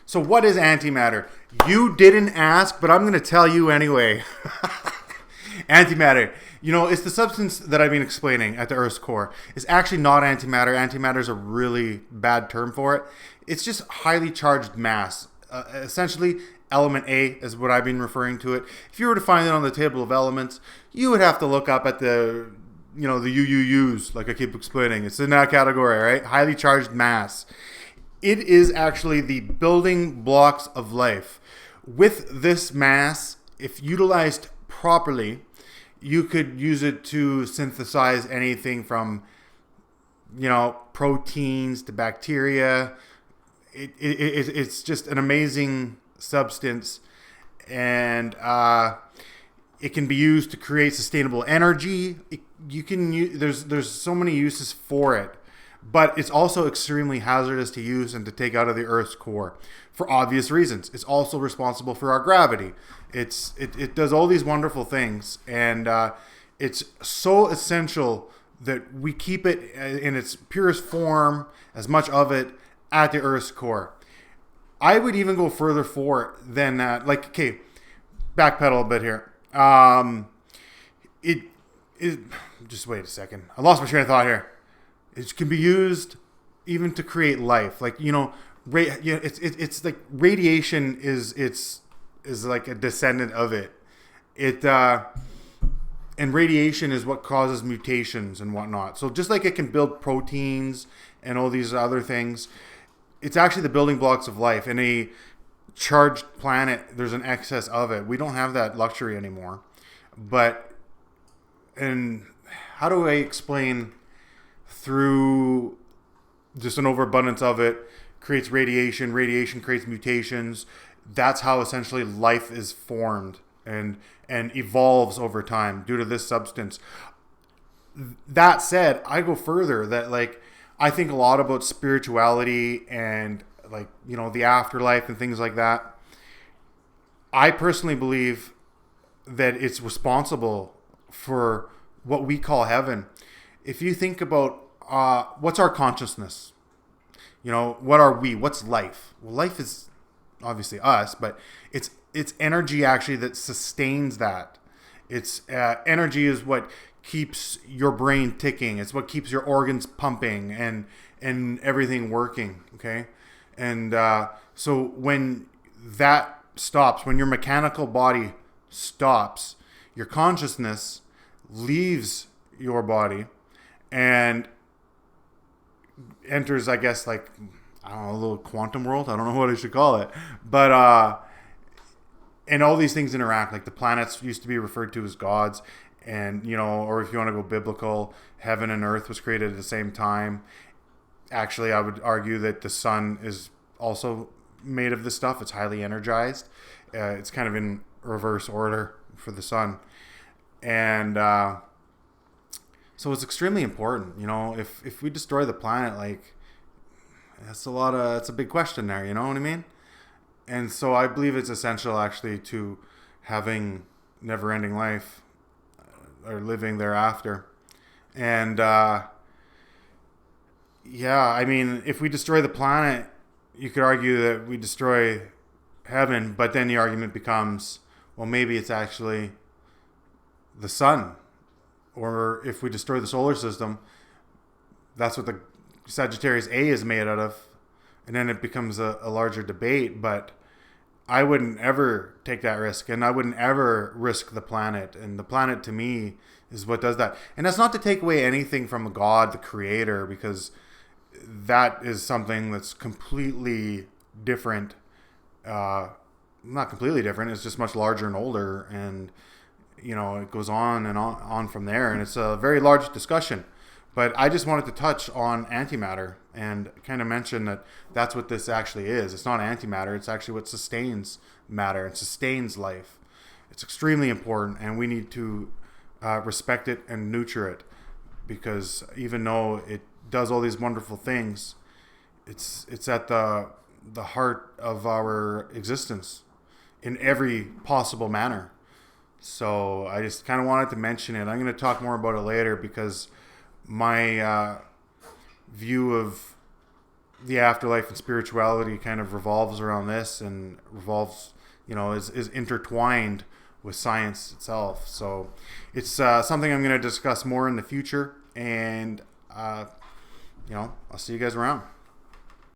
So what is antimatter? You didn't ask, but I'm going to tell you anyway. Antimatter, it's the substance that I've been explaining at the Earth's core. It's actually not antimatter. Antimatter is a really bad term for it. It's just highly charged mass. Essentially, element A is what I've been referring to it. If you were to find it on the table of elements, you would have to look up at the UUUs, like I keep explaining. It's in that category, right? Highly charged mass. It is actually the building blocks of life. With this mass, if utilized properly, you could use it to synthesize anything from, proteins to bacteria. It's just an amazing substance, and it can be used to create sustainable energy. There's so many uses for it. But it's also extremely hazardous to use and to take out of the Earth's core for obvious reasons. It's also responsible for our gravity. It does all these wonderful things, and it's so essential that we keep it in its purest form, as much of it, at the Earth's core. I would even go further for it than that. Backpedal a bit here. Just wait a second. I lost my train of thought here. It can be used even to create life. It's like radiation is like a descendant of it. And radiation is what causes mutations and whatnot. So just like it can build proteins and all these other things, it's actually the building blocks of life. In a charged planet, there's an excess of it. We don't have that luxury anymore. And how do I explain? Through just an overabundance of it creates radiation. Radiation creates mutations. That's how essentially life is formed and evolves over time due to this substance. That said, I go further that I think a lot about spirituality and the afterlife and things like that. I personally believe that it's responsible for what we call heaven. If you think about what's our consciousness? What are we? What's life? Well, life is obviously us, but it's energy actually that sustains that. It's energy is what keeps your brain ticking. It's what keeps your organs pumping and everything working. Okay, and so when that stops, when your mechanical body stops, your consciousness leaves your body and enters, I guess, I don't know, a little quantum world. I don't know what I should call it. But, and all these things interact. Like the planets used to be referred to as gods. And, or if you want to go biblical, heaven and earth was created at the same time. Actually, I would argue that the sun is also made of this stuff. It's highly energized. It's kind of in reverse order for the sun. And, so it's extremely important, if we destroy the planet, it's a big question there, you know what I mean? And so I believe it's essential actually to having never-ending life or living thereafter. And if we destroy the planet, you could argue that we destroy heaven, but then the argument becomes, well, maybe it's actually the sun. Or if we destroy the solar system, that's what the Sagittarius A is made out of. And then it becomes a larger debate. But I wouldn't ever take that risk. And I wouldn't ever risk the planet. And the planet, to me, is what does that. And that's not to take away anything from God, the creator, because that is something that's completely different. Not completely different. It's just much larger and older. And it goes on and on from there, and it's a very large discussion. But I just wanted to touch on antimatter and kind of mention that that's what this actually is. It's not antimatter. It's actually what sustains matter and sustains life. It's extremely important, and we need to respect it and nurture it, because even though it does all these wonderful things, it's at the heart of our existence in every possible manner. So I just kind of wanted to mention it. I'm going to talk more about it later, because my view of the afterlife and spirituality kind of revolves around this, and revolves, is intertwined with science itself. So it's something I'm going to discuss more in the future, and I'll see you guys around.